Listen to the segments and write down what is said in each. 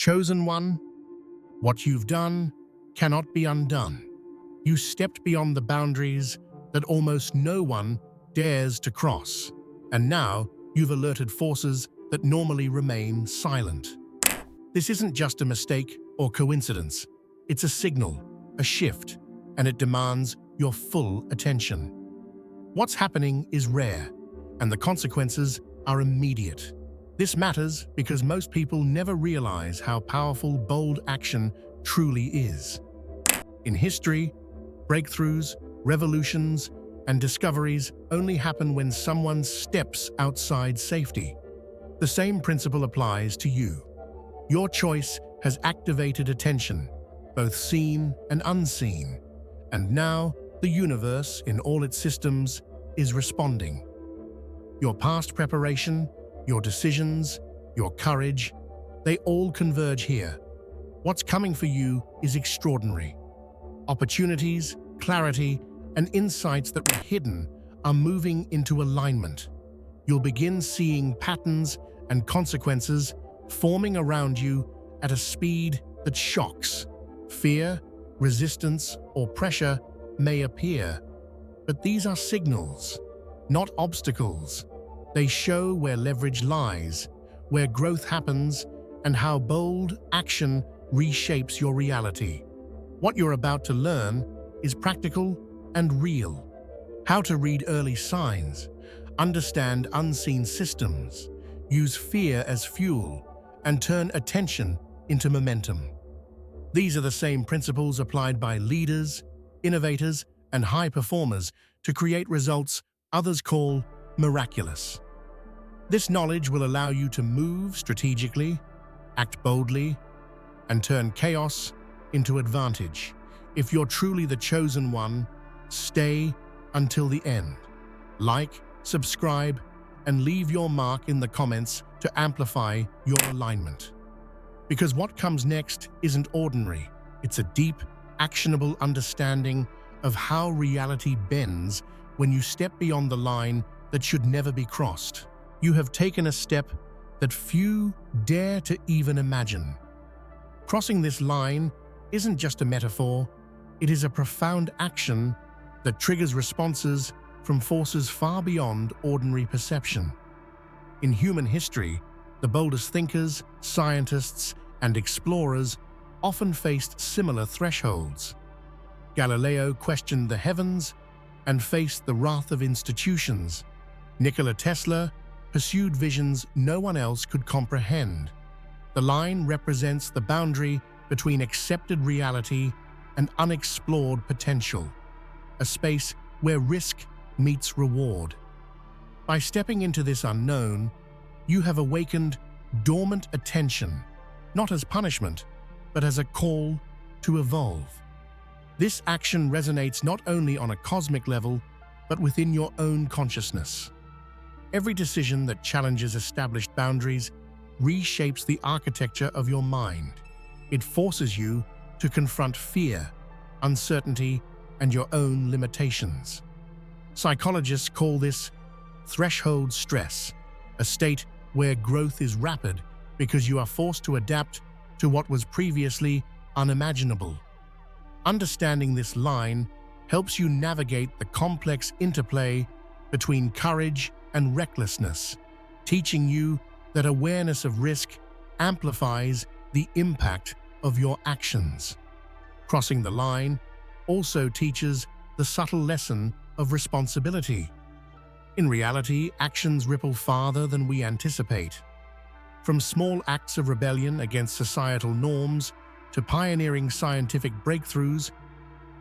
Chosen one, what you've done cannot be undone. You stepped beyond the boundaries that almost no one dares to cross, and now you've alerted forces that normally remain silent. This isn't just a mistake or coincidence. It's a signal, a shift, and it demands your full attention. What's happening is rare, and the consequences are immediate. This matters because most people never realize how powerful bold action truly is. In history, breakthroughs, revolutions, and discoveries only happen when someone steps outside safety. The same principle applies to you. Your choice has activated attention, both seen and unseen, and now the universe, in all its systems, is responding. Your past preparation, your decisions, your courage, they all converge here. What's coming for you is extraordinary. Opportunities, clarity, and insights that were hidden are moving into alignment. You'll begin seeing patterns and consequences forming around you at a speed that shocks. Fear, resistance, or pressure may appear, but these are signals, not obstacles. They show where leverage lies, where growth happens, and how bold action reshapes your reality. What you're about to learn is practical and real. How to read early signs, understand unseen systems, use fear as fuel, and turn attention into momentum. These are the same principles applied by leaders, innovators, and high performers to create results others call miraculous. This knowledge will allow you to move strategically, act boldly, and turn chaos into advantage. If you're truly the chosen one, stay until the end. Like, subscribe, and leave your mark in the comments to amplify your alignment. Because what comes next isn't ordinary. It's a deep, actionable understanding of how reality bends when you step beyond the line that should never be crossed. You have taken a step that few dare to even imagine. Crossing this line isn't just a metaphor, it is a profound action that triggers responses from forces far beyond ordinary perception. In human history, the boldest thinkers, scientists, and explorers often faced similar thresholds. Galileo questioned the heavens and faced the wrath of institutions. Nikola Tesla pursued visions no one else could comprehend. The line represents the boundary between accepted reality and unexplored potential, a space where risk meets reward. By stepping into this unknown, you have awakened dormant attention, not as punishment, but as a call to evolve. This action resonates not only on a cosmic level, but within your own consciousness. Every decision that challenges established boundaries reshapes the architecture of your mind. It forces you to confront fear, uncertainty, and your own limitations. Psychologists call this threshold stress, a state where growth is rapid because you are forced to adapt to what was previously unimaginable. Understanding this line helps you navigate the complex interplay between courage and recklessness, teaching you that awareness of risk amplifies the impact of your actions. Crossing the line also teaches the subtle lesson of responsibility. In reality, actions ripple farther than we anticipate. From small acts of rebellion against societal norms to pioneering scientific breakthroughs,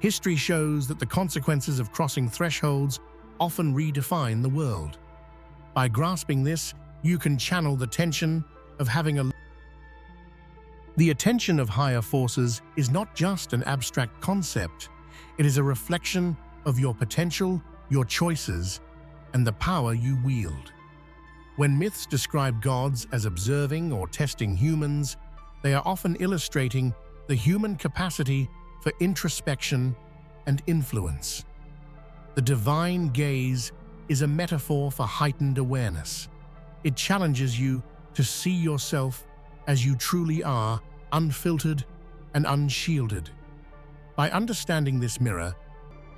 history shows that the consequences of crossing thresholds often redefine the world. By grasping this, you can channel the tension of The attention of higher forces is not just an abstract concept, it is a reflection of your potential, your choices, and the power you wield. When myths describe gods as observing or testing humans, they are often illustrating the human capacity for introspection and influence. The divine gaze is a metaphor for heightened awareness. It challenges you to see yourself as you truly are unfiltered, and unshielded. By understanding this mirror,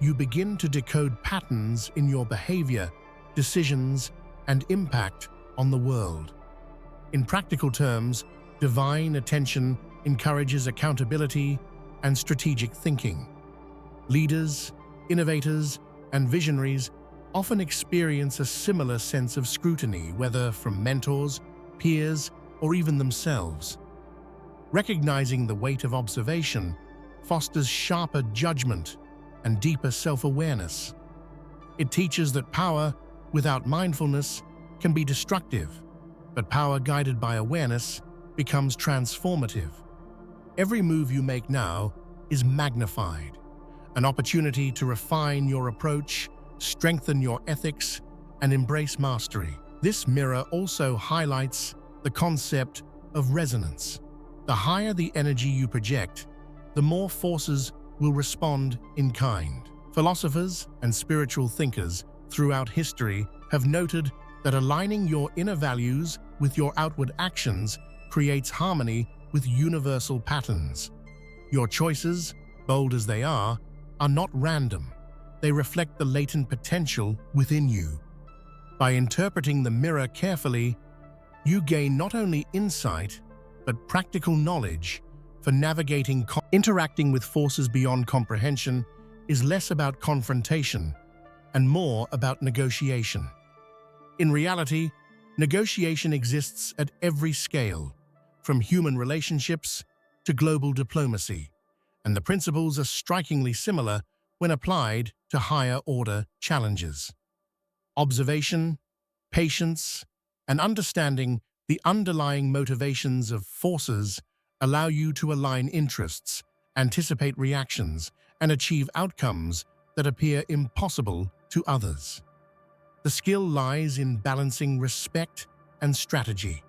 you begin to decode patterns in your behavior, decisions, and impact on the world. In practical terms, divine attention encourages accountability and strategic thinking. Leaders, innovators, and visionaries often experience a similar sense of scrutiny, whether from mentors, peers, or even themselves. Recognizing the weight of observation fosters sharper judgment and deeper self-awareness. It teaches that power without mindfulness can be destructive, but power guided by awareness becomes transformative. Every move you make now is magnified, an opportunity to refine your approach, strengthen your ethics, and embrace mastery. This mirror also highlights the concept of resonance. The higher the energy you project, the more forces will respond in kind. Philosophers and spiritual thinkers throughout history have noted that aligning your inner values with your outward actions creates harmony with universal patterns. Your choices, bold as they are not random. They reflect the latent potential within you. By interpreting the mirror carefully, you gain not only insight, but practical knowledge for navigating. Interacting with forces beyond comprehension is less about confrontation and more about negotiation. In reality, negotiation exists at every scale, from human relationships to global diplomacy, and the principles are strikingly similar when applied to higher-order challenges. Observation, patience, and understanding the underlying motivations of forces allow you to align interests, anticipate reactions, and achieve outcomes that appear impossible to others. The skill lies in balancing respect and strategy.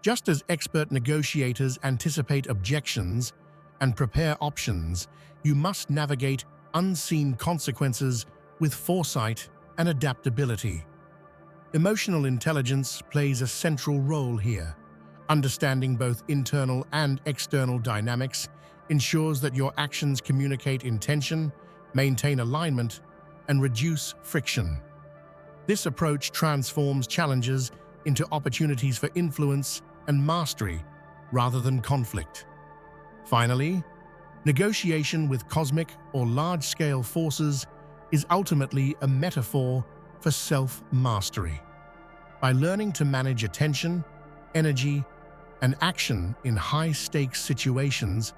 Just as expert negotiators anticipate objections and prepare options, you must navigate unseen consequences with foresight and adaptability. Emotional intelligence plays a central role here. Understanding both internal and external dynamics ensures that your actions communicate intention, maintain alignment, and reduce friction. This approach transforms challenges into opportunities for influence and mastery rather than conflict. Finally, negotiation with cosmic or large-scale forces is ultimately a metaphor for self-mastery. By learning to manage attention, energy, and action in high-stakes situations,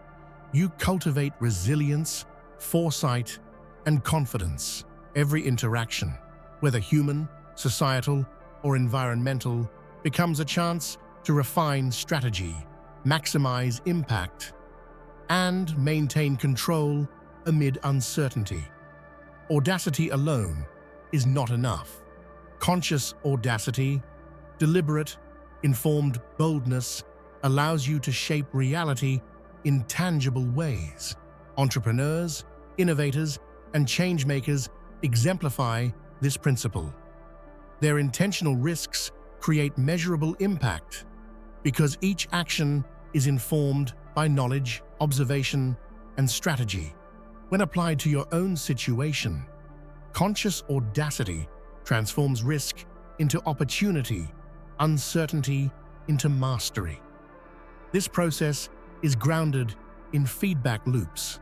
you cultivate resilience, foresight, and confidence. Every interaction, whether human, societal, or environmental, becomes a chance to refine strategy, maximize impact, and maintain control amid uncertainty. Audacity alone is not enough. Conscious audacity, deliberate, informed boldness, allows you to shape reality in tangible ways. Entrepreneurs, innovators, and changemakers exemplify this principle. Their intentional risks create measurable impact because each action is informed by knowledge, observation, and strategy. When applied to your own situation, conscious audacity transforms risk into opportunity, uncertainty into mastery. This process is grounded in feedback loops.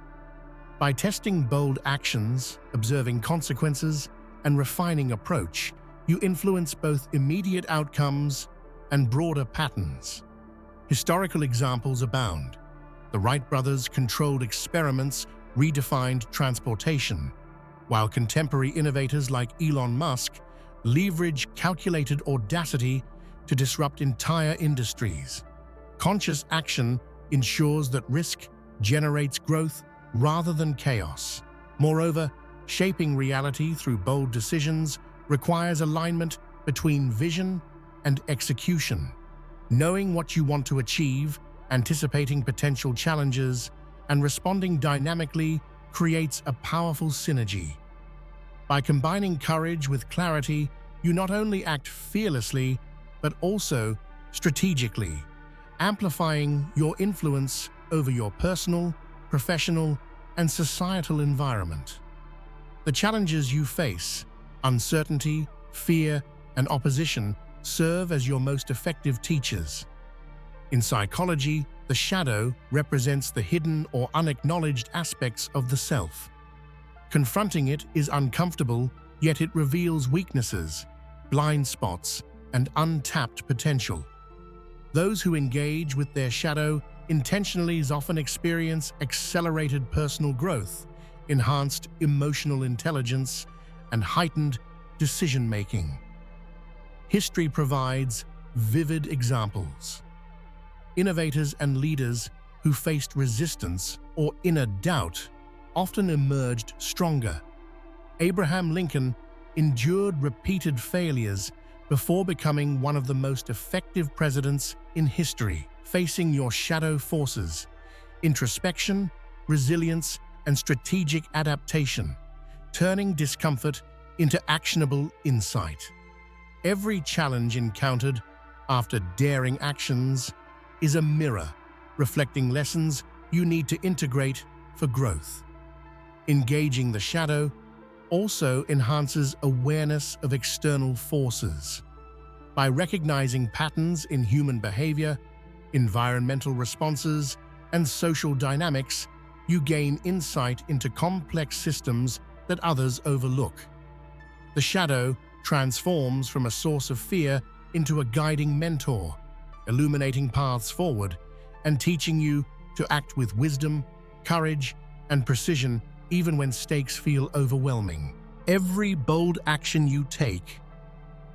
By testing bold actions, observing consequences, and refining approach, you influence both immediate outcomes and broader patterns. Historical examples abound. The Wright brothers' controlled experiments redefined transportation, while contemporary innovators like Elon Musk leverage calculated audacity to disrupt entire industries. Conscious action ensures that risk generates growth rather than chaos. Moreover, shaping reality through bold decisions requires alignment between vision and execution. Knowing what you want to achieve, anticipating potential challenges, and responding dynamically creates a powerful synergy. By combining courage with clarity, you not only act fearlessly, but also strategically, amplifying your influence over your personal, professional, and societal environment. The challenges you face, uncertainty, fear, and opposition, serve as your most effective teachers. In psychology, the shadow represents the hidden or unacknowledged aspects of the self. Confronting it is uncomfortable, yet it reveals weaknesses, blind spots, and untapped potential. Those who engage with their shadow intentionally often experience accelerated personal growth, enhanced emotional intelligence, and heightened decision-making. History provides vivid examples. Innovators and leaders who faced resistance or inner doubt often emerged stronger. Abraham Lincoln endured repeated failures before becoming one of the most effective presidents in history. Facing your shadow forces, introspection, resilience, and strategic adaptation, turning discomfort into actionable insight. Every challenge encountered after daring actions is a mirror, reflecting lessons you need to integrate for growth. Engaging the shadow also enhances awareness of external forces. By recognizing patterns in human behavior, environmental responses, and social dynamics, you gain insight into complex systems that others overlook. The shadow transforms from a source of fear into a guiding mentor, illuminating paths forward and teaching you to act with wisdom, courage, and precision even when stakes feel overwhelming. Every bold action you take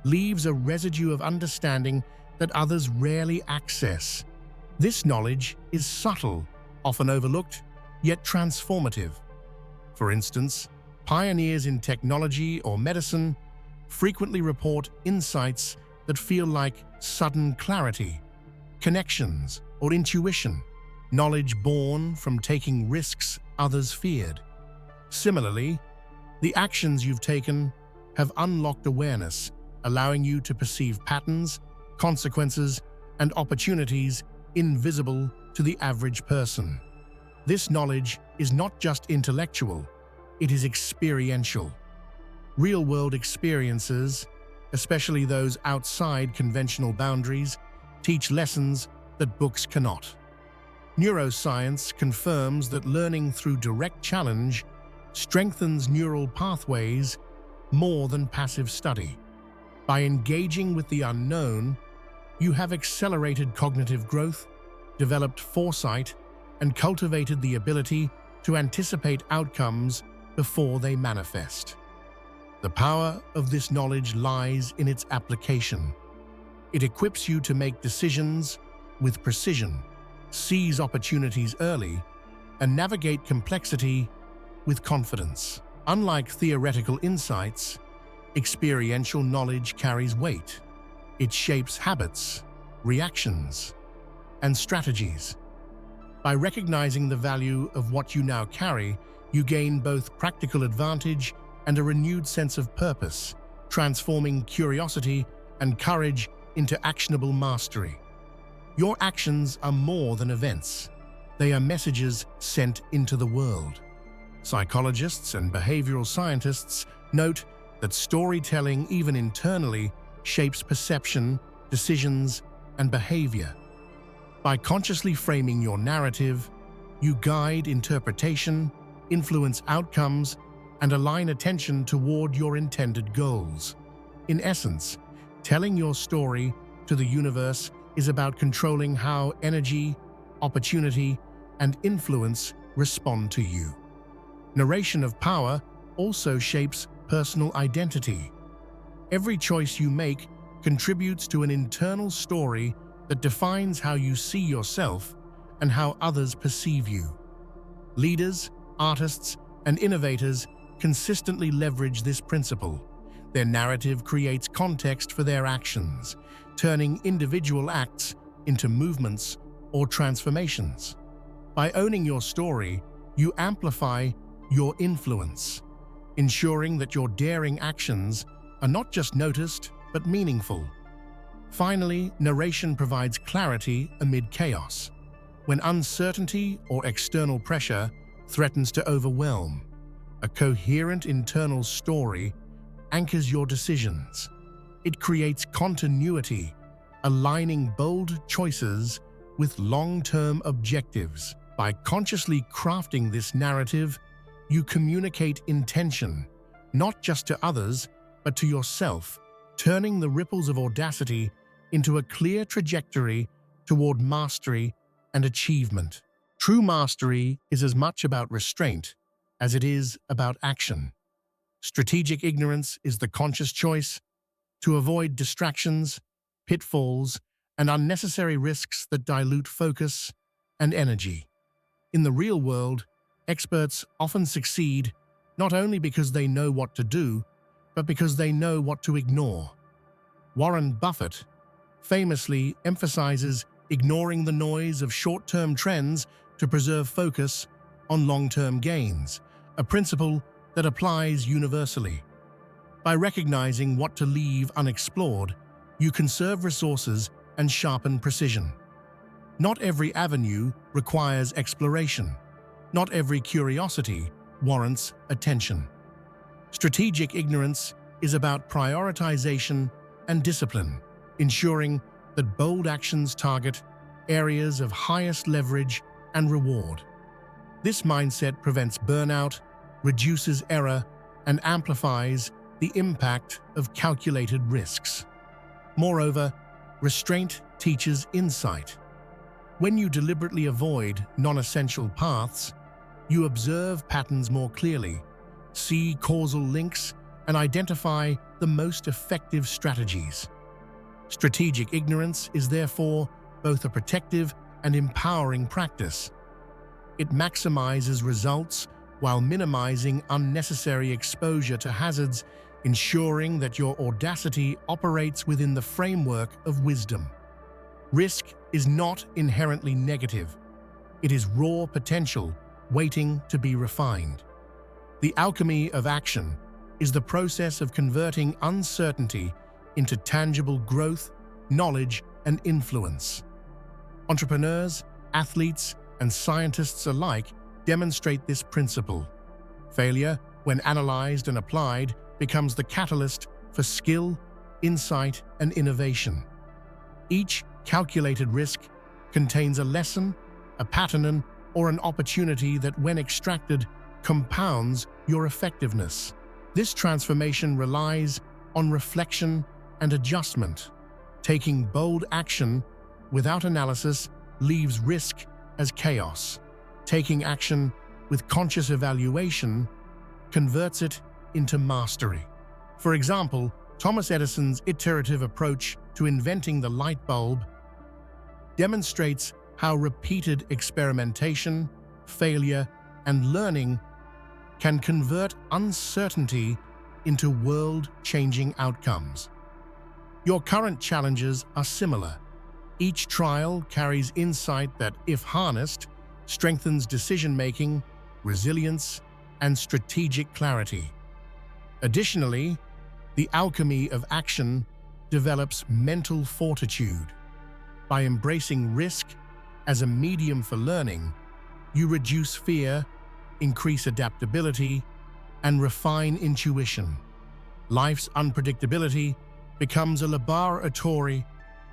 leaves a residue of understanding that others rarely access. This knowledge is subtle, often overlooked, yet transformative. For instance, pioneers in technology or medicine frequently report insights that feel like sudden clarity, connections, or intuition, knowledge born from taking risks others feared. Similarly, the actions you've taken have unlocked awareness, allowing you to perceive patterns, consequences, and opportunities invisible to the average person. This knowledge is not just intellectual, it is experiential. Real-world experiences, especially those outside conventional boundaries, teach lessons that books cannot. Neuroscience confirms that learning through direct challenge strengthens neural pathways more than passive study. By engaging with the unknown, you have accelerated cognitive growth, developed foresight, and cultivated the ability to anticipate outcomes before they manifest. The power of this knowledge lies in its application. It equips you to make decisions with precision, seize opportunities early, and navigate complexity with confidence. Unlike theoretical insights, experiential knowledge carries weight. It shapes habits, reactions, and strategies. By recognizing the value of what you now carry, you gain both practical advantage and a renewed sense of purpose, transforming curiosity and courage into actionable mastery. Your actions are more than events. They are messages sent into the world. Psychologists and behavioral scientists note that storytelling, even internally, shapes perception, decisions, and behavior. By consciously framing your narrative, you guide interpretation, influence outcomes, and align attention toward your intended goals. In essence, telling your story to the universe is about controlling how energy, opportunity, and influence respond to you. Narration of power also shapes personal identity. Every choice you make contributes to an internal story that defines how you see yourself and how others perceive you. Leaders, artists, and innovators consistently leverage this principle. Their narrative creates context for their actions, turning individual acts into movements or transformations. By owning your story, you amplify your influence, ensuring that your daring actions are not just noticed but meaningful. Finally, narration provides clarity amid chaos. When uncertainty or external pressure threatens to overwhelm, a coherent internal story anchors your decisions. It creates continuity, aligning bold choices with long-term objectives. By consciously crafting this narrative, you communicate intention, not just to others, but to yourself, turning the ripples of audacity into a clear trajectory toward mastery and achievement. True mastery is as much about restraint as it is about action. Strategic ignorance is the conscious choice to avoid distractions, pitfalls, and unnecessary risks that dilute focus and energy. In the real world, experts often succeed not only because they know what to do, but because they know what to ignore. Warren Buffett famously emphasizes ignoring the noise of short-term trends to preserve focus on long-term gains, a principle that applies universally. By recognizing what to leave unexplored, you conserve resources and sharpen precision. Not every avenue requires exploration. Not every curiosity warrants attention. Strategic ignorance is about prioritization and discipline, ensuring that bold actions target areas of highest leverage and reward. This mindset prevents burnout, reduces error, and amplifies the impact of calculated risks. Moreover, restraint teaches insight. When you deliberately avoid non-essential paths, you observe patterns more clearly, see causal links, and identify the most effective strategies. Strategic ignorance is therefore both a protective and empowering practice. It maximizes results while minimizing unnecessary exposure to hazards, ensuring that your audacity operates within the framework of wisdom. Risk is not inherently negative. It is raw potential waiting to be refined. The alchemy of action is the process of converting uncertainty into tangible growth, knowledge, and influence. Entrepreneurs, athletes, and scientists alike demonstrate this principle. Failure, when analyzed and applied, becomes the catalyst for skill, insight, and innovation. Each calculated risk contains a lesson, a pattern, or an opportunity that, when extracted, compounds your effectiveness. This transformation relies on reflection and adjustment. Taking bold action without analysis leaves risk as chaos. Taking action with conscious evaluation converts it into mastery. For example, Thomas Edison's iterative approach to inventing the light bulb demonstrates how repeated experimentation, failure, and learning can convert uncertainty into world-changing outcomes. Your current challenges are similar. Each trial carries insight that, if harnessed, strengthens decision-making, resilience, and strategic clarity. Additionally, the alchemy of action develops mental fortitude. By embracing risk as a medium for learning, you reduce fear, increase adaptability, and refine intuition. Life's unpredictability becomes a laboratory,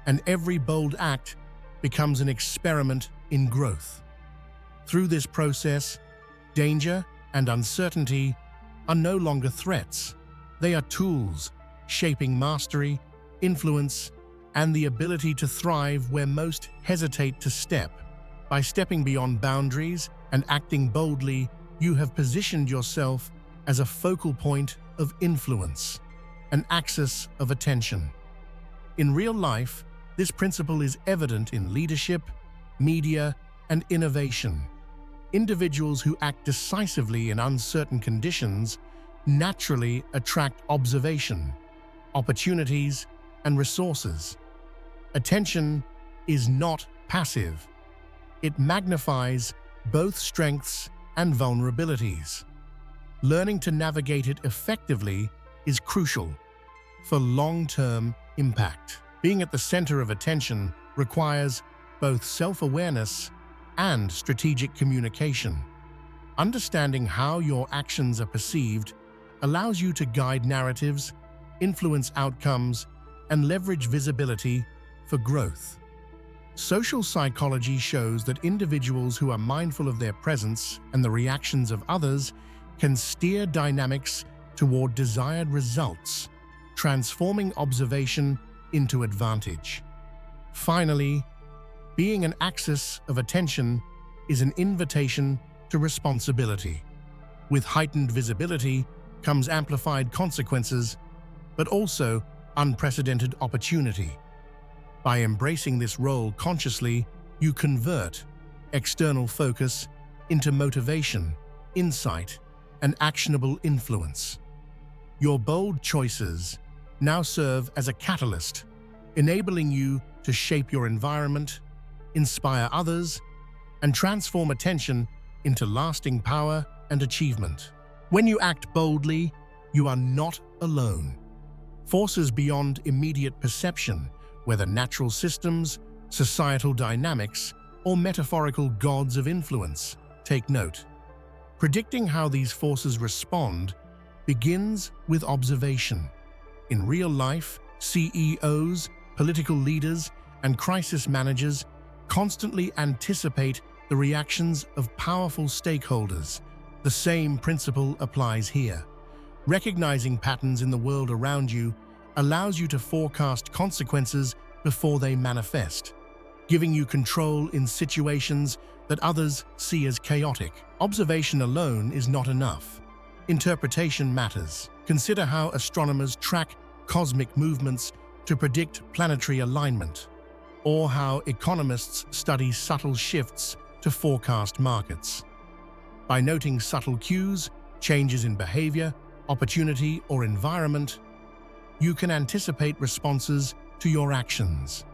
and every bold act becomes an experiment in growth. Through this process, danger and uncertainty are no longer threats. They are tools shaping mastery, influence, and the ability to thrive where most hesitate to step. By stepping beyond boundaries and acting boldly, you have positioned yourself as a focal point of influence, an axis of attention. In real life, this principle is evident in leadership, media, and innovation. Individuals who act decisively in uncertain conditions naturally attract observation, opportunities, and resources. Attention is not passive. It magnifies both strengths and vulnerabilities. Learning to navigate it effectively is crucial for long-term impact. Being at the center of attention requires both self-awareness and strategic communication. Understanding how your actions are perceived allows you to guide narratives, influence outcomes, and leverage visibility for growth. Social psychology shows that individuals who are mindful of their presence and the reactions of others can steer dynamics toward desired results, transforming observation into advantage. Finally, being an axis of attention is an invitation to responsibility. With heightened visibility comes amplified consequences, but also unprecedented opportunity. By embracing this role consciously, you convert external focus into motivation, insight, and actionable influence. Your bold choices now serve as a catalyst, enabling you to shape your environment, inspire others, and transform attention into lasting power and achievement. When you act boldly, you are not alone. Forces beyond immediate perception, whether natural systems, societal dynamics, or metaphorical gods of influence, take note. Predicting how these forces respond begins with observation. In real life, CEOs, political leaders, and crisis managers constantly anticipate the reactions of powerful stakeholders. The same principle applies here. Recognizing patterns in the world around you allows you to forecast consequences before they manifest, giving you control in situations that others see as chaotic. Observation alone is not enough. Interpretation matters. Consider how astronomers track cosmic movements to predict planetary alignment, or how economists study subtle shifts to forecast markets. By noting subtle cues, changes in behavior, opportunity, or environment, you can anticipate responses to your actions.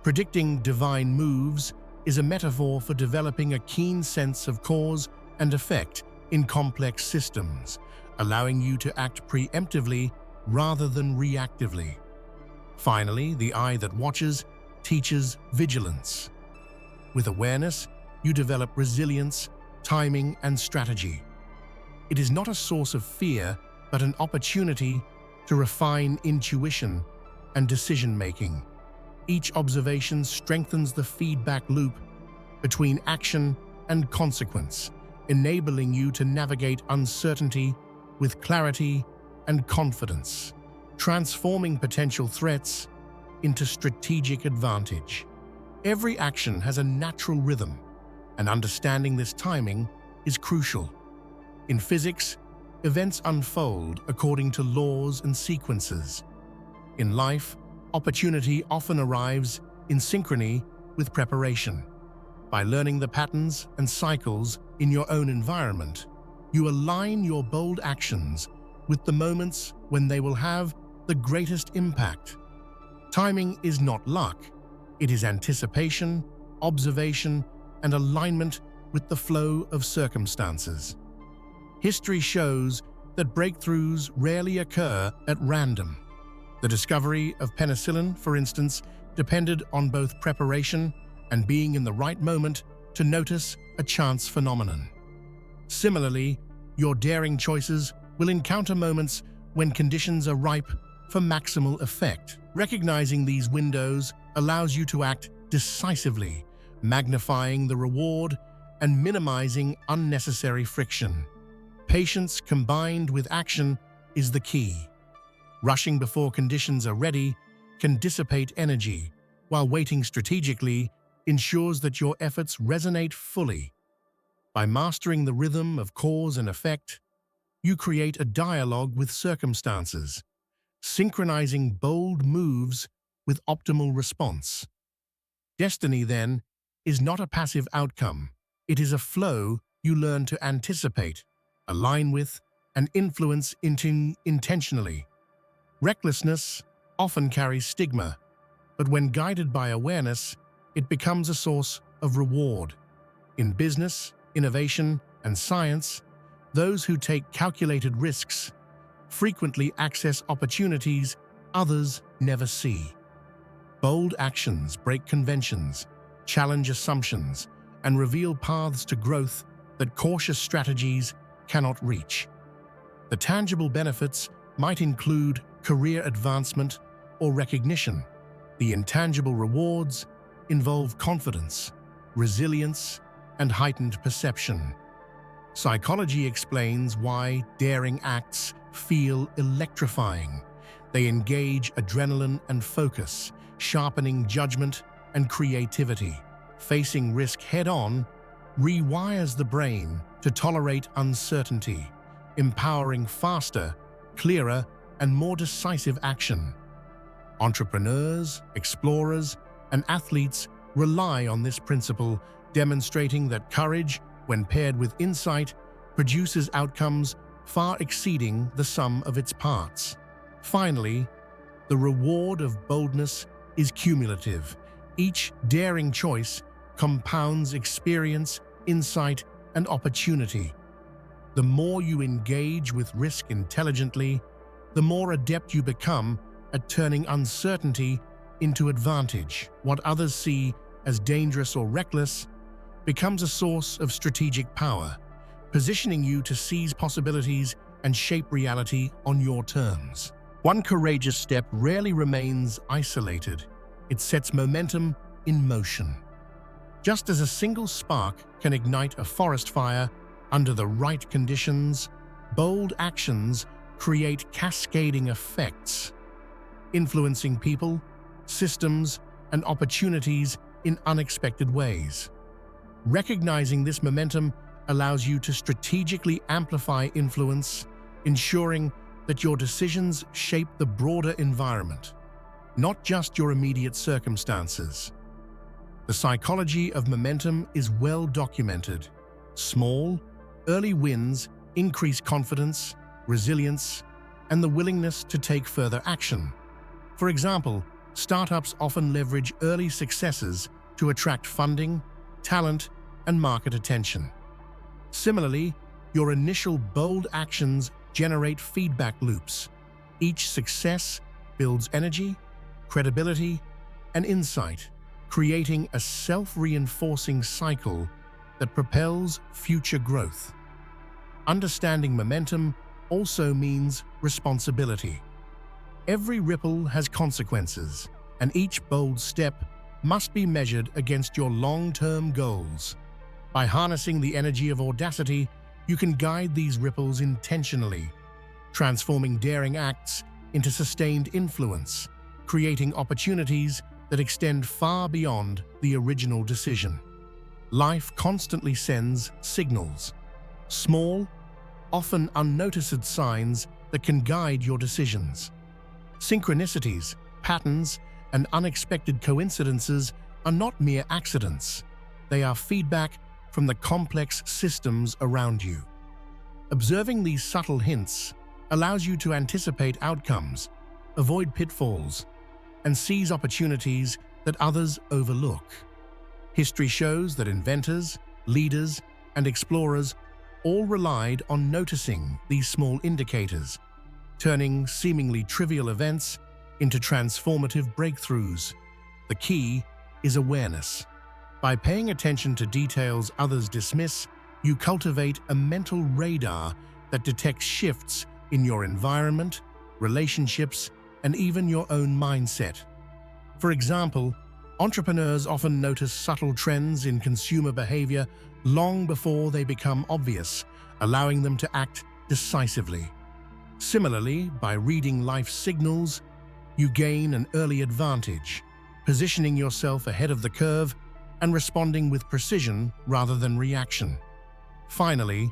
Predicting divine moves is a metaphor for developing a keen sense of cause and effect in complex systems, allowing you to act preemptively rather than reactively. Finally, the eye that watches teaches vigilance. With awareness, you develop resilience, timing, and strategy. It is not a source of fear, but an opportunity to refine intuition and decision-making. Each observation strengthens the feedback loop between action and consequence, enabling you to navigate uncertainty with clarity and confidence, transforming potential threats into strategic advantage. Every action has a natural rhythm, and understanding this timing is crucial. In physics, events unfold according to laws and sequences. In life, opportunity often arrives in synchrony with preparation. By learning the patterns and cycles in your own environment, you align your bold actions with the moments when they will have the greatest impact. Timing is not luck, it is anticipation, observation, and alignment with the flow of circumstances. History shows that breakthroughs rarely occur at random. The discovery of penicillin, for instance, depended on both preparation and being in the right moment to notice a chance phenomenon. Similarly, your daring choices will encounter moments when conditions are ripe for maximal effect. Recognizing these windows allows you to act decisively, magnifying the reward and minimizing unnecessary friction. Patience combined with action is the key. Rushing before conditions are ready can dissipate energy, while waiting strategically ensures that your efforts resonate fully. By mastering the rhythm of cause and effect, you create a dialogue with circumstances, synchronizing bold moves with optimal response. Destiny, then, is not a passive outcome. It is a flow you learn to anticipate, align with, and influence intentionally. Recklessness often carries stigma, but when guided by awareness, it becomes a source of reward. In business, innovation, and science, those who take calculated risks frequently access opportunities others never see. Bold actions break conventions, challenge assumptions, and reveal paths to growth that cautious strategies cannot reach. The tangible benefits might include career advancement or recognition. The intangible rewards involve confidence, resilience, and heightened perception. Psychology explains why daring acts feel electrifying. They engage adrenaline and focus, sharpening judgment and creativity. Facing risk head-on rewires the brain to tolerate uncertainty, empowering faster, clearer, and more decisive action. Entrepreneurs, explorers, and athletes rely on this principle, demonstrating that courage, when paired with insight, produces outcomes far exceeding the sum of its parts. Finally, the reward of boldness is cumulative. Each daring choice compounds experience, insight, and opportunity. The more you engage with risk intelligently, the more adept you become at turning uncertainty into advantage. What others see as dangerous or reckless becomes a source of strategic power, positioning you to seize possibilities and shape reality on your terms. One courageous step rarely remains isolated. It sets momentum in motion. Just as a single spark can ignite a forest fire under the right conditions, bold actions create cascading effects, influencing people, systems, and opportunities in unexpected ways. Recognizing this momentum allows you to strategically amplify influence, ensuring that your decisions shape the broader environment, not just your immediate circumstances. The psychology of momentum is well documented. Small, early wins increase confidence, resilience, and the willingness to take further action. For example, startups often leverage early successes to attract funding, talent, and market attention. Similarly, your initial bold actions generate feedback loops. Each success builds energy, credibility, and insight, creating a self-reinforcing cycle that propels future growth. Understanding momentum also means responsibility. Every ripple has consequences, and each bold step must be measured against your long-term goals. By harnessing the energy of audacity, you can guide these ripples intentionally, transforming daring acts into sustained influence, creating opportunities that extend far beyond the original decision. Life constantly sends signals, small, often unnoticed signs that can guide your decisions. Synchronicities, patterns, and unexpected coincidences are not mere accidents. They are feedback from the complex systems around you. Observing these subtle hints allows you to anticipate outcomes, avoid pitfalls, and seize opportunities that others overlook. History shows that inventors, leaders, and explorers all relied on noticing these small indicators, turning seemingly trivial events into transformative breakthroughs. The key is awareness. By paying attention to details others dismiss, you cultivate a mental radar that detects shifts in your environment, relationships, and even your own mindset. For example, entrepreneurs often notice subtle trends in consumer behavior long before they become obvious, allowing them to act decisively. Similarly, by reading life signals, you gain an early advantage, positioning yourself ahead of the curve and responding with precision rather than reaction. Finally,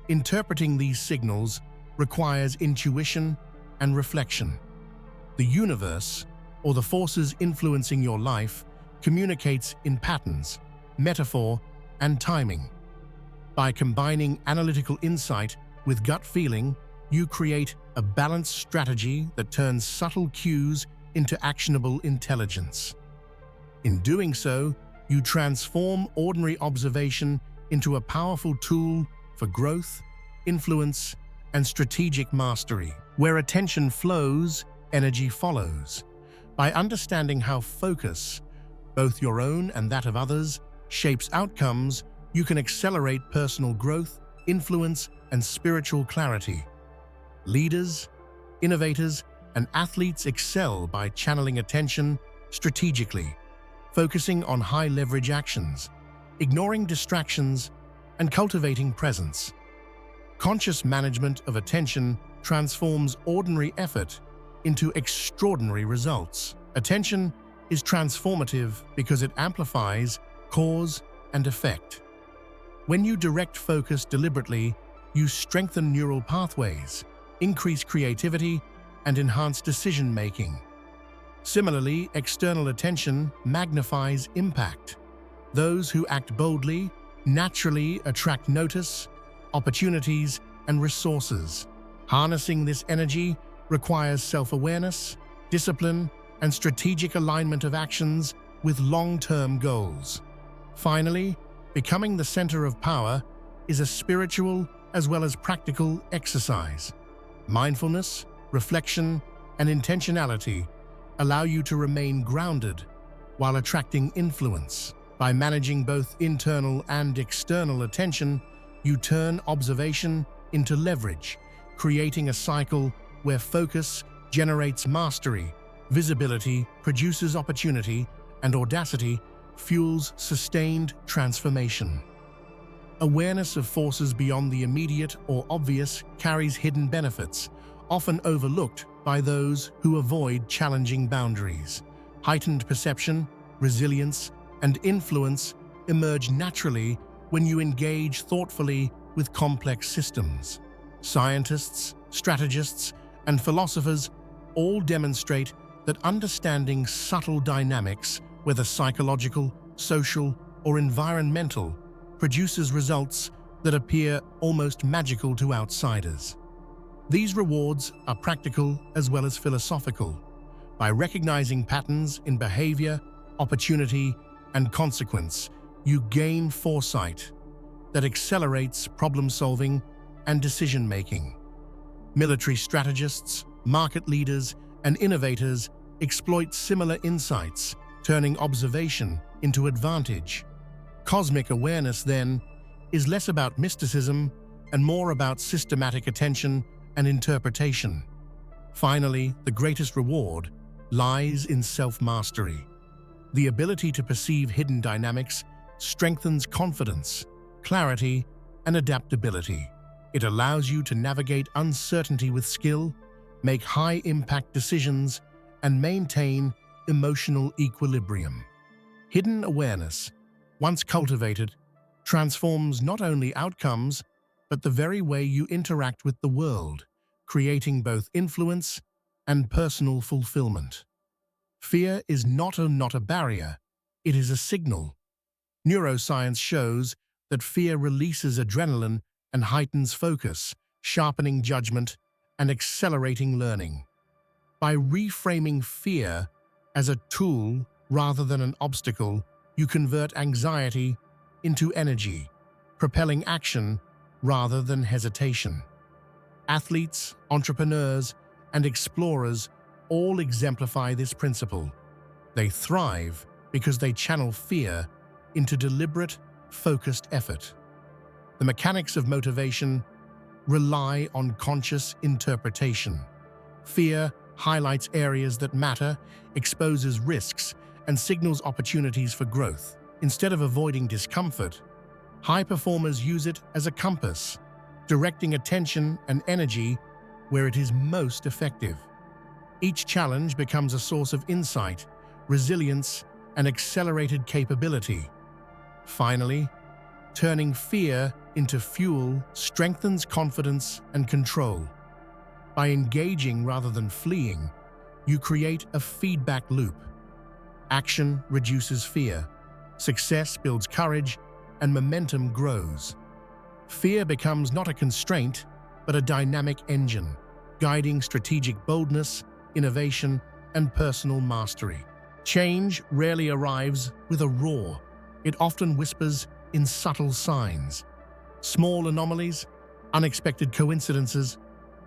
interpreting these signals requires intuition and reflection. The universe, or the forces influencing your life, communicates in patterns, metaphor, and timing. By combining analytical insight with gut feeling, you create a balanced strategy that turns subtle cues into actionable intelligence. In doing so, you transform ordinary observation into a powerful tool for growth, influence, and strategic mastery. Where attention flows, energy follows. By understanding how focus, both your own and that of others, shapes outcomes, you can accelerate personal growth, influence, and spiritual clarity. Leaders, innovators, and athletes excel by channeling attention strategically, focusing on high-leverage actions, ignoring distractions, and cultivating presence. Conscious management of attention transforms ordinary effort into extraordinary results. Attention is transformative because it amplifies cause and effect. When you direct focus deliberately, you strengthen neural pathways, increase creativity, and enhance decision-making. Similarly, external attention magnifies impact. Those who act boldly naturally attract notice, opportunities, and resources. Harnessing this energy requires self-awareness, discipline, and strategic alignment of actions with long-term goals. Finally, becoming the center of power is a spiritual as well as practical exercise. Mindfulness, reflection, and intentionality allow you to remain grounded while attracting influence. By managing both internal and external attention, you turn observation into leverage, creating a cycle where focus generates mastery, visibility produces opportunity, and audacity fuels sustained transformation. Awareness of forces beyond the immediate or obvious carries hidden benefits, often overlooked by those who avoid challenging boundaries. Heightened perception, resilience, and influence emerge naturally when you engage thoughtfully with complex systems. Scientists, strategists, and philosophers all demonstrate that understanding subtle dynamics, whether psychological, social, or environmental, produces results that appear almost magical to outsiders. These rewards are practical as well as philosophical. By recognizing patterns in behavior, opportunity, and consequence, you gain foresight that accelerates problem-solving and decision-making. Military strategists, market leaders, and innovators exploit similar insights, turning observation into advantage. Cosmic awareness, then, is less about mysticism and more about systematic attention and interpretation. Finally, the greatest reward lies in self-mastery. The ability to perceive hidden dynamics strengthens confidence, clarity, and adaptability. It allows you to navigate uncertainty with skill, make high-impact decisions, and maintain emotional equilibrium. Hidden awareness, once cultivated, transforms not only outcomes, but the very way you interact with the world, creating both influence and personal fulfillment. Fear is not a barrier, it is a signal. Neuroscience shows that fear releases adrenaline and heightens focus, sharpening judgment and accelerating learning. By reframing fear as a tool rather than an obstacle, you convert anxiety into energy, propelling action rather than hesitation. Athletes, entrepreneurs, and explorers all exemplify this principle. They thrive because they channel fear into deliberate, focused effort. The mechanics of motivation rely on conscious interpretation. Fear highlights areas that matter, exposes risks, and signals opportunities for growth. Instead of avoiding discomfort, high performers use it as a compass, directing attention and energy where it is most effective. Each challenge becomes a source of insight, resilience, and accelerated capability. Finally, turning fear into fuel strengthens confidence and control. By engaging rather than fleeing, you create a feedback loop. Action reduces fear, success builds courage, and momentum grows. Fear becomes not a constraint, but a dynamic engine, guiding strategic boldness, innovation, and personal mastery. Change rarely arrives with a roar. It often whispers in subtle signs. Small anomalies, unexpected coincidences,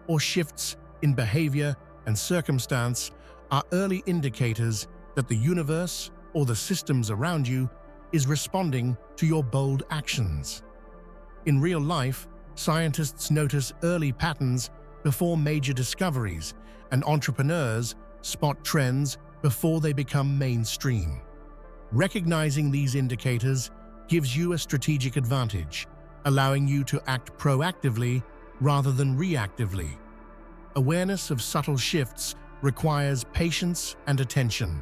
or shifts in behavior and circumstance are early indicators that the universe or the systems around you is responding to your bold actions. In real life, scientists notice early patterns before major discoveries, and entrepreneurs spot trends before they become mainstream. Recognizing these indicators gives you a strategic advantage, allowing you to act proactively rather than reactively. Awareness of subtle shifts requires patience and attention.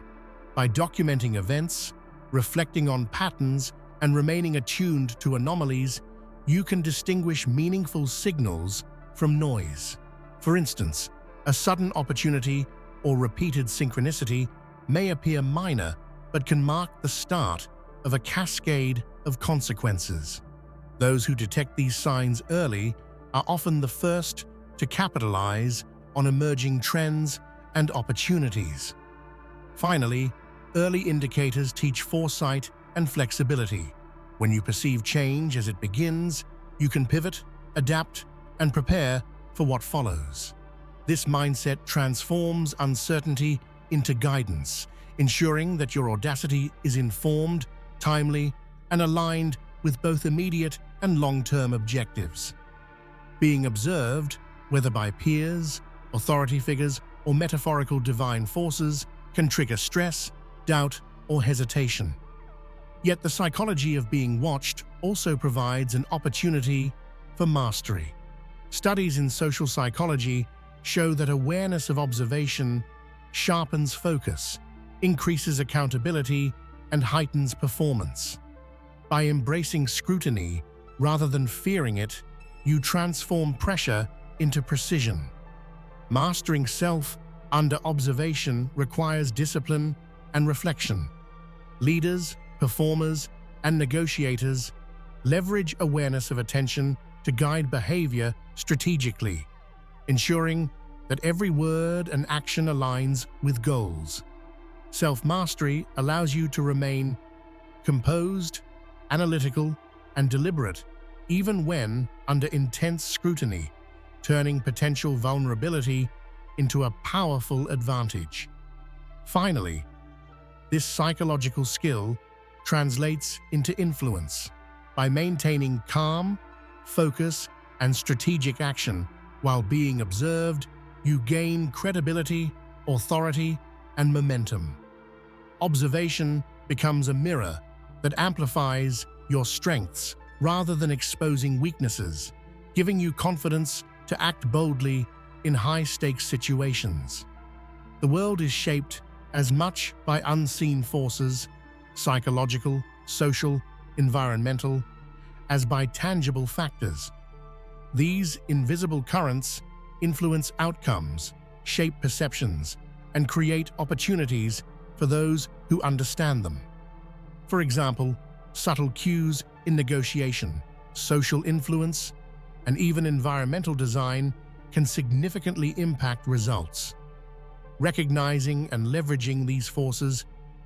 By documenting events, reflecting on patterns, and remaining attuned to anomalies, you can distinguish meaningful signals from noise. For instance, a sudden opportunity or repeated synchronicity may appear minor but can mark the start of a cascade of consequences. Those who detect these signs early are often the first to capitalize on emerging trends and opportunities. Finally, early indicators teach foresight and flexibility. When you perceive change as it begins, you can pivot, adapt, and prepare for what follows. This mindset transforms uncertainty into guidance, ensuring that your audacity is informed, timely, and aligned with both immediate and long-term objectives. Being observed, whether by peers, authority figures, or metaphorical divine forces, can trigger stress, doubt, or hesitation. Yet the psychology of being watched also provides an opportunity for mastery. Studies in social psychology show that awareness of observation sharpens focus, increases accountability, and heightens performance. By embracing scrutiny rather than fearing it, you transform pressure into precision. Mastering self under observation requires discipline and reflection. Leaders, performers, and negotiators leverage awareness of attention to guide behavior strategically, ensuring that every word and action aligns with goals. Self-mastery allows you to remain composed, analytical, and deliberate, even when under intense scrutiny, turning potential vulnerability into a powerful advantage. Finally, this psychological skill translates into influence. By maintaining calm, focus, and strategic action while being observed, you gain credibility, authority, and momentum. Observation becomes a mirror that amplifies your strengths rather than exposing weaknesses, giving you confidence to act boldly in high-stakes situations. The world is shaped as much by unseen forces, psychological, social, environmental, as by tangible factors. These invisible currents influence outcomes, shape perceptions, and create opportunities for those who understand them. For example, subtle cues in negotiation, social influence, and even environmental design can significantly impact results. Recognizing and leveraging these forces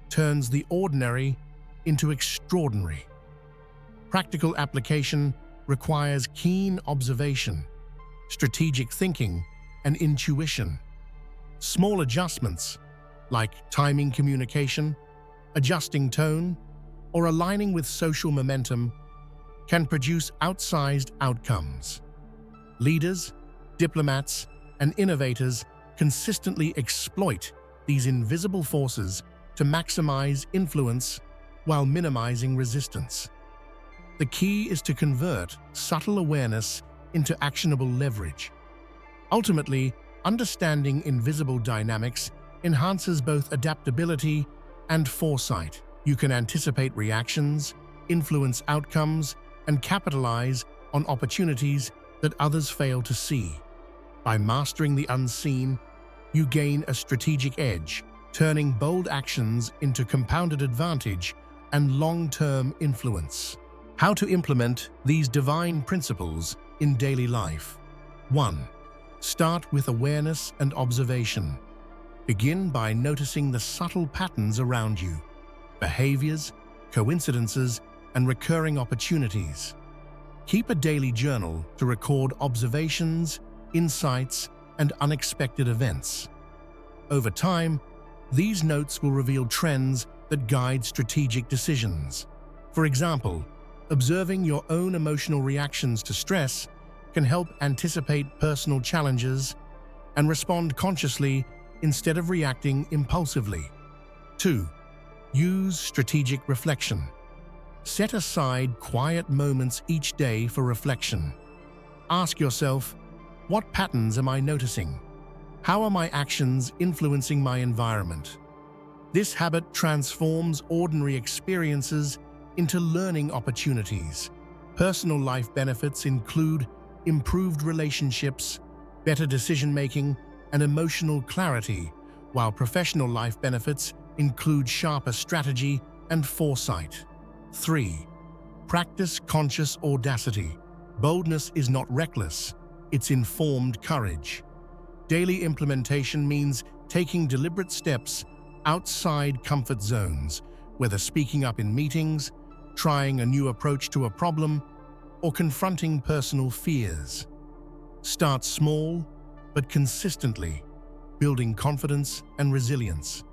turns the ordinary into extraordinary. Practical application requires keen observation, strategic thinking, and intuition. Small adjustments, like timing communication, adjusting tone, or aligning with social momentum, can produce outsized outcomes. Leaders, diplomats, and innovators consistently exploit these invisible forces to maximize influence while minimizing resistance. The key is to convert subtle awareness into actionable leverage. Ultimately, understanding invisible dynamics enhances both adaptability and foresight. You can anticipate reactions, influence outcomes, and capitalize on opportunities that others fail to see. By mastering the unseen, you gain a strategic edge, turning bold actions into compounded advantage and long-term influence. How to implement these divine principles in daily life. 1. Start with awareness and observation. Begin by noticing the subtle patterns around you, behaviors, coincidences, and recurring opportunities. Keep a daily journal to record observations, insights, and unexpected events. Over time, These notes will reveal trends that guide strategic decisions. For example, observing your own emotional reactions to stress can help anticipate personal challenges and respond consciously instead of reacting impulsively. 2. Use strategic reflection. Set aside quiet moments each day for reflection. Ask yourself, what patterns am I noticing? How are my actions influencing my environment? This habit transforms ordinary experiences into learning opportunities. Personal life benefits include improved relationships, better decision-making, and emotional clarity, while professional life benefits include sharper strategy and foresight. 3. Practice conscious audacity. Boldness is not reckless, it's informed courage. Daily implementation means taking deliberate steps outside comfort zones, whether speaking up in meetings, trying a new approach to a problem, or confronting personal fears. Start small, but consistently, building confidence and resilience.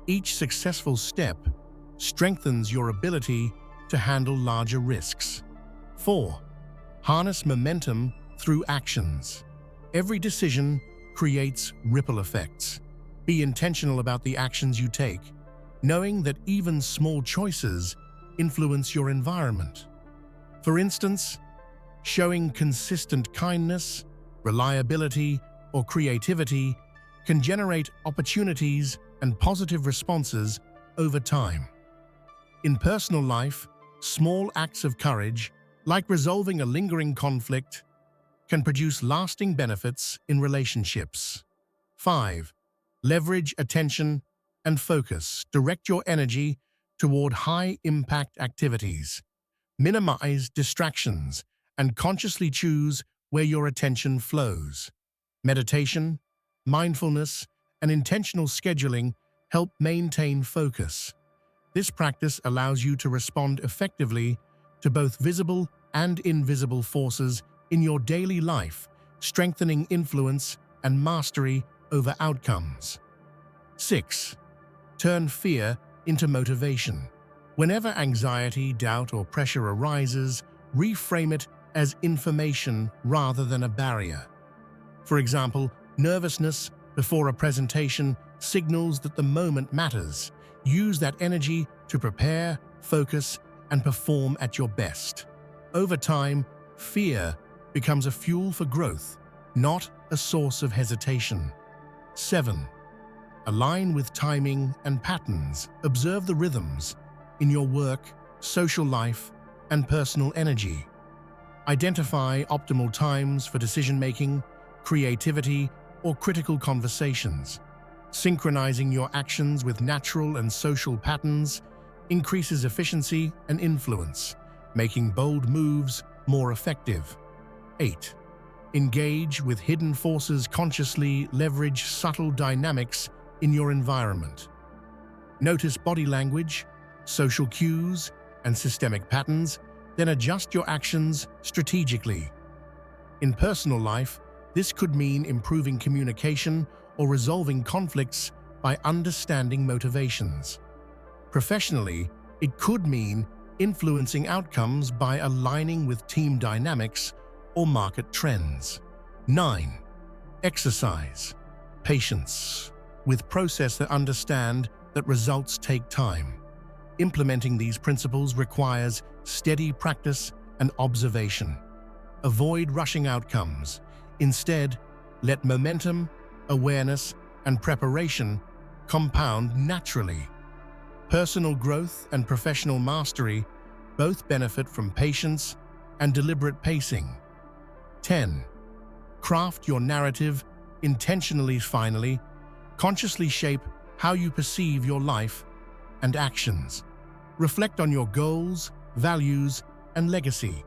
Each successful step strengthens your ability to handle larger risks. 4. Harness momentum through actions. Every decision creates ripple effects. Be intentional about the actions you take, knowing that even small choices influence your environment. For instance, showing consistent kindness, reliability, or creativity can generate opportunities and positive responses over time. In personal life, small acts of courage, like resolving a lingering conflict, can produce lasting benefits in relationships. 5. Leverage attention and focus. Direct your energy toward high-impact activities. Minimize distractions and consciously choose where your attention flows. Meditation, mindfulness, and intentional scheduling help maintain focus. This practice allows you to respond effectively to both visible and invisible forces in your daily life, strengthening influence and mastery over outcomes. 6. Turn fear into motivation. Whenever anxiety, doubt, or pressure arises, reframe it as information rather than a barrier. For example, nervousness before a presentation signals that the moment matters. Use that energy to prepare, focus, and perform at your best. Over time, fear becomes a fuel for growth, not a source of hesitation. 7. Align with timing and patterns. Observe the rhythms in your work, social life, and personal energy. Identify optimal times for decision-making, creativity, or critical conversations. Synchronizing your actions with natural and social patterns increases efficiency and influence, making bold moves more effective. 8. Engage with hidden forces consciously. Leverage subtle dynamics in your environment. Notice body language, social cues, and systemic patterns, then adjust your actions strategically. In personal life, this could mean improving communication or resolving conflicts by understanding motivations. Professionally, it could mean influencing outcomes by aligning with team dynamics or market trends. 9. Exercise patience. With process that understand that results take time. Implementing these principles requires steady practice and observation. Avoid rushing outcomes. Instead, let momentum, awareness, and preparation compound naturally. Personal growth and professional mastery both benefit from patience and deliberate pacing. 10. Craft your narrative intentionally. Finally, consciously shape how you perceive your life and actions. Reflect on your goals, values, and legacy.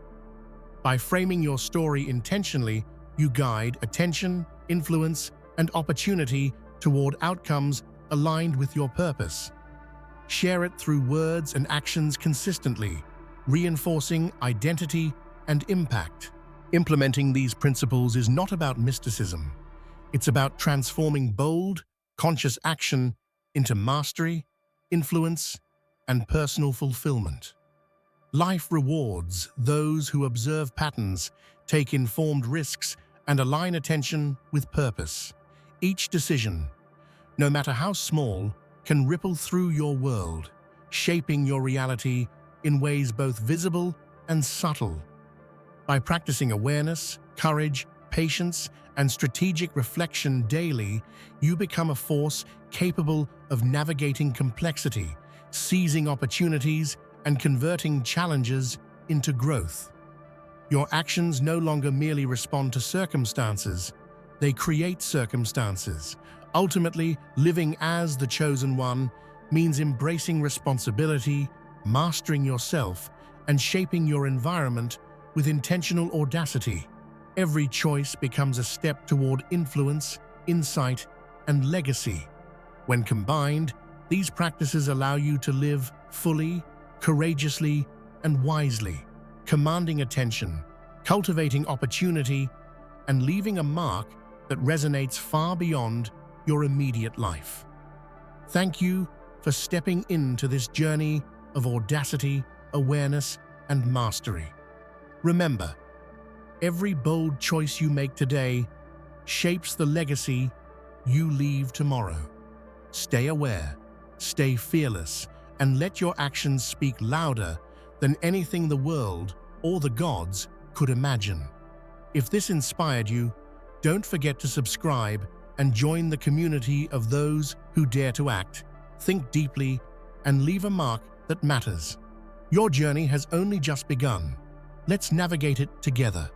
By framing your story intentionally, you guide attention, influence, and opportunity toward outcomes aligned with your purpose. Share it through words and actions consistently, reinforcing identity and impact. Implementing these principles is not about mysticism. It's about transforming bold, conscious action into mastery, influence, and personal fulfillment. Life rewards those who observe patterns, take informed risks, and align attention with purpose. Each decision, no matter how small, can ripple through your world, shaping your reality in ways both visible and subtle. By practicing awareness, courage, patience, and strategic reflection daily, you become a force capable of navigating complexity, seizing opportunities, and converting challenges into growth. Your actions no longer merely respond to circumstances, they create circumstances. Ultimately, living as the chosen one means embracing responsibility, mastering yourself, and shaping your environment with intentional audacity. Every choice becomes a step toward influence, insight, and legacy. When combined, these practices allow you to live fully, courageously, and wisely, commanding attention, cultivating opportunity, and leaving a mark that resonates far beyond your immediate life. Thank you for stepping into this journey of audacity, awareness, and mastery. Remember, every bold choice you make today shapes the legacy you leave tomorrow. Stay aware, stay fearless, and let your actions speak louder than anything the world or the gods could imagine. If this inspired you, don't forget to subscribe and join the community of those who dare to act, think deeply, and leave a mark that matters. Your journey has only just begun. Let's navigate it together.